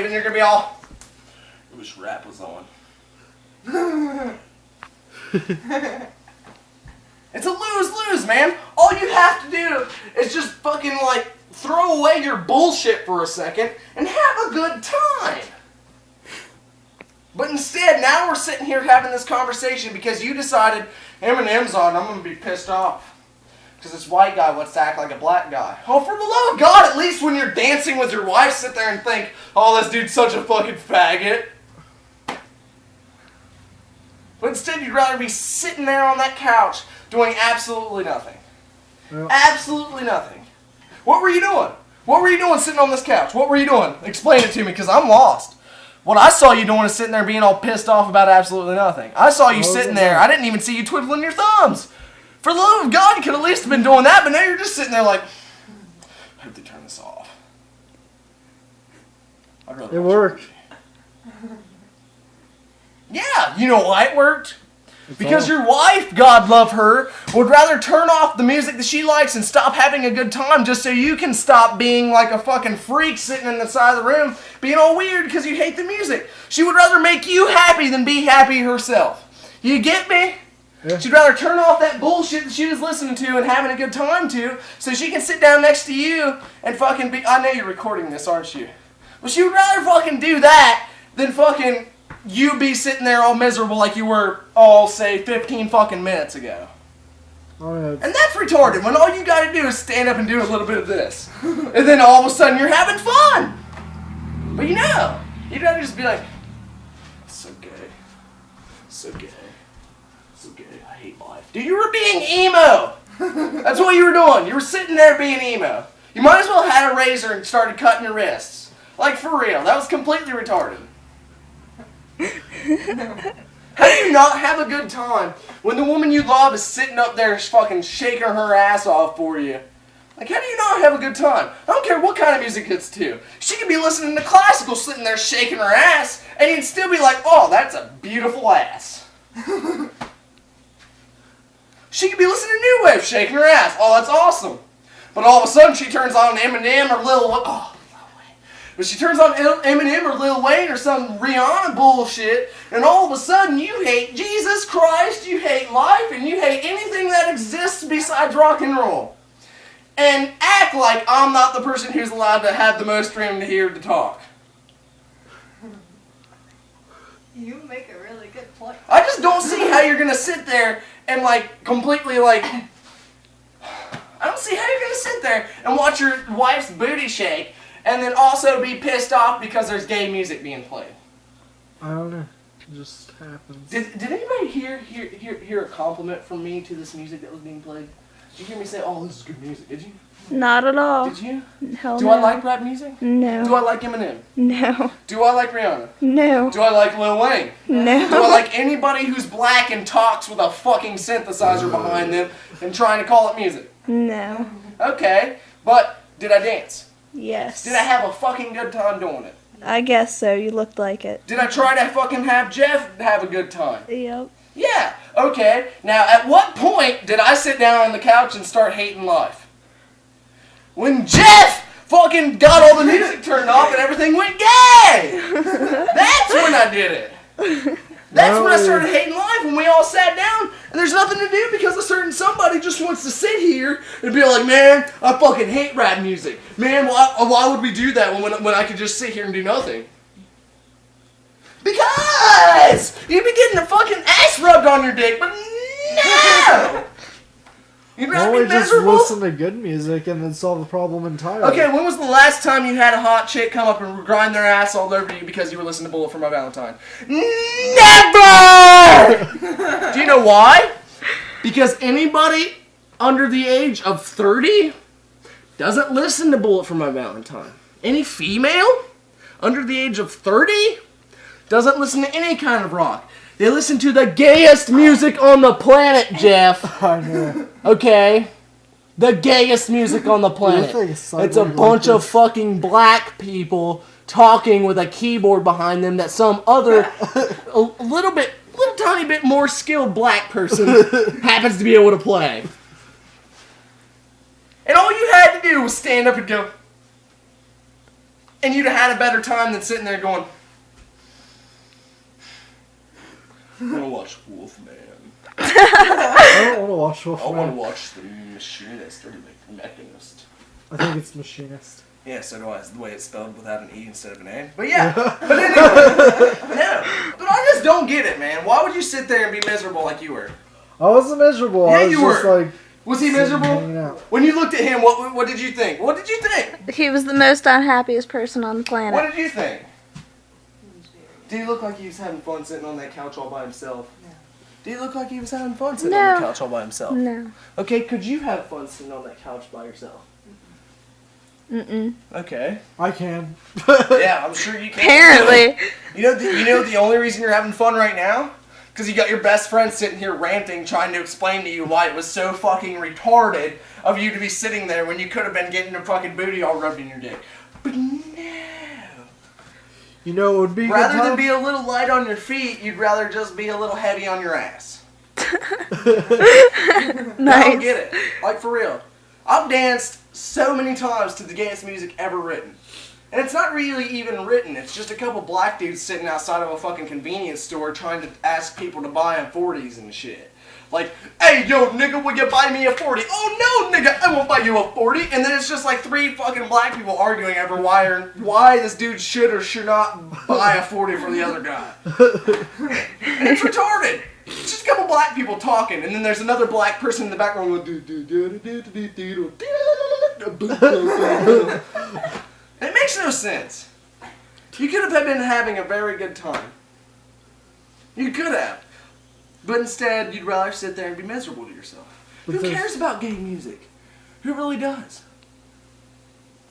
and you're gonna be all, I wish rap was on. It's a lose-lose, man. All you have to do is just fucking, like, throw away your bullshit for a second and have a good time. But instead, now we're sitting here having this conversation because you decided Eminem's on, I'm going to be pissed off. Because this white guy wants to act like a black guy. Oh, for the love of God, at least when you're dancing with your wife, sit there and think, oh, this dude's such a fucking faggot. But instead, you'd rather be sitting there on that couch doing absolutely nothing. Yep. Absolutely nothing. What were you doing? What were you doing sitting on this couch? What were you doing? Explain it to me, because I'm lost. What I saw you doing is sitting there being all pissed off about absolutely nothing. I saw you sitting there. I didn't even see you twiddling your thumbs. For the love of God, you could at least have been doing that, but now you're just sitting there like, I hope they turn this off. It worked. Yeah, you know why it worked? Because your wife, God love her, would rather turn off the music that she likes and stop having a good time just so you can stop being like a fucking freak sitting in the side of the room being all weird because you hate the music. She would rather make you happy than be happy herself. You get me? Yeah. She'd rather turn off that bullshit that she was listening to and having a good time to so she can sit down next to you and fucking be... I know you're recording this, aren't you? But she would rather fucking do that than fucking... you be sitting there all miserable like you were all, say, 15 fucking minutes ago. Oh, yeah. And that's retarded when all you gotta do is stand up and do a little bit of this. And then all of a sudden you're having fun. But you know, you'd rather just be like, so gay. So gay. So gay. I hate life. Dude, you were being emo. That's what you were doing. You were sitting there being emo. You might as well have had a razor and started cutting your wrists. Like, for real. That was completely retarded. How do you not have a good time when the woman you love is sitting up there fucking shaking her ass off for you? Like, how do you not have a good time? I don't care what kind of music it's to. She could be listening to classical sitting there shaking her ass, and you'd still be like, oh, that's a beautiful ass. She could be listening to New Wave shaking her ass. Oh, that's awesome. But all of a sudden she turns on Eminem or Lil Wayne. Oh. But she turns on Eminem or Lil Wayne or some Rihanna bullshit, and all of a sudden you hate Jesus Christ, you hate life, and you hate anything that exists besides rock and roll. And act like I'm not the person who's allowed to have the most room to hear to talk. You make a really good point. I just don't see how you're going to sit there and like completely like... I don't see how you're going to sit there and watch your wife's booty shake and then also be pissed off because there's gay music being played. I don't know. It just happens. Did anybody hear a compliment from me to this music that was being played? Did you hear me say, oh, this is good music? Did you? Not at all. Did you? Hell Do no. I like rap music? No. Do I like Eminem? No. Do I like Rihanna? No. Do I like Lil Wayne? No. Do I like anybody who's black and talks with a fucking synthesizer behind them and trying to call it music? No. Okay, but did I dance? Yes. Did I have a fucking good time doing it? I guess so. You looked like it. Did I try to fucking have Jeff have a good time? Yep. Yeah, okay. Now, at what point did I sit down on the couch and start hating life? When Jeff fucking got all the music turned off and everything went gay! That's when I did it. That's when I started hating life, when we all sat down and there's nothing to do because a certain somebody just wants to sit here and be like, man, I fucking hate rap music. Man, why would we do that when I could just sit here and do nothing? Because you'd be getting a fucking ass rubbed on your dick, but no! You'd rather Only be just miserable. listen to good music and then solve the problem entirely. Okay, when was the last time you had a hot chick come up and grind their ass all over you because you were listening to Bullet for My Valentine? Never! Do you know why? Because anybody under the age of 30 doesn't listen to Bullet for My Valentine. Any female under the age of 30 doesn't listen to any kind of rock. They listen to the gayest music on the planet, Jeff. I know. Okay? The gayest music on the planet. It's a bunch of fucking black people talking with a keyboard behind them that some other, little tiny bit more skilled black person happens to be able to play. And all you had to do was stand up and go, and you'd have had a better time than sitting there going, I want to watch Wolfman. I don't want to watch I want to Wolfman. watch The Machinist or The Mechanist. I think it's Machinist. Yeah, so do I. It's the way it's spelled without an E instead of an A. But yeah. But anyway. No. But I just don't get it, man. Why would you sit there and be miserable like you were? I wasn't miserable. Yeah, I was you just were. like, Was he hanging miserable? out. When you looked at him, what did you think? What did you think? He was the most unhappiest person on the What planet. did you think? Did he look like he was having fun sitting on that couch all by himself? No. Did he look like he was having fun sitting No. on the couch all by himself? No. Okay, could you have fun sitting on that couch by yourself? Mm-mm. Okay. I can. Yeah, I'm sure you can. Apparently. You know the only reason you're having fun right now? Because you got your best friend sitting here ranting, trying to explain to you why it was so fucking retarded of you to be sitting there when you could have been getting your fucking booty all rubbed in your dick. But no. You know, it would be a good Rather than time. be a little light on your feet, you'd rather just be a little heavy on your ass. I don't Nice. get it. Like, for real. I've danced so many times to the gayest music ever written. And it's not really even written. It's just a couple black dudes sitting outside of a fucking convenience store trying to ask people to buy them 40s and shit. Like, hey, yo, nigga, will you buy me a 40? Oh, no, nigga, I won't buy you a 40. And then it's just like three fucking black people arguing over why this dude should or should not buy a 40 for the other guy. And it's retarded. It's just a couple black people talking, and then there's another black person in the background going, it makes no sense. You could have been having a very good time. You could have. But instead, you'd rather sit there and be miserable to yourself. Who cares about gay music? Who really does?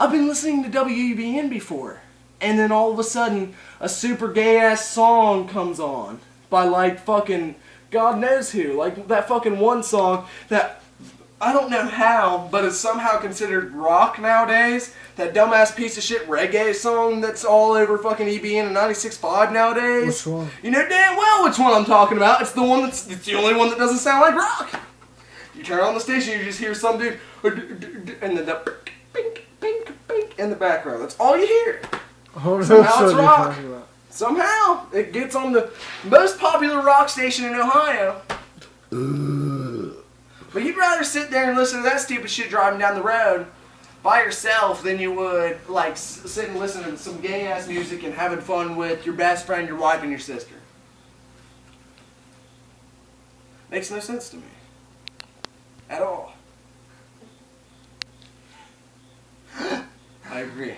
I've been listening to WUBN before, and then all of a sudden, a super gay-ass song comes on by, like, fucking God knows who. Like, that fucking one song that, I don't know how, but is somehow considered rock nowadays. That dumbass piece of shit reggae song that's all over fucking EBN and 96.5 nowadays. Which one? You know damn well which one I'm talking about. It's the one it's the only one that doesn't sound like rock. You turn on the station, you just hear some dude, and then the pink, pink, pink in the background. That's all you hear. Oh, no, Somehow so it's you're rock. talking about. Somehow it gets on the most popular rock station in Ohio. But you'd rather sit there and listen to that stupid shit driving down the road by yourself than you would, like, sit and listen to some gay-ass music and having fun with your best friend, your wife, and your sister. Makes no sense to me. At all. I agree.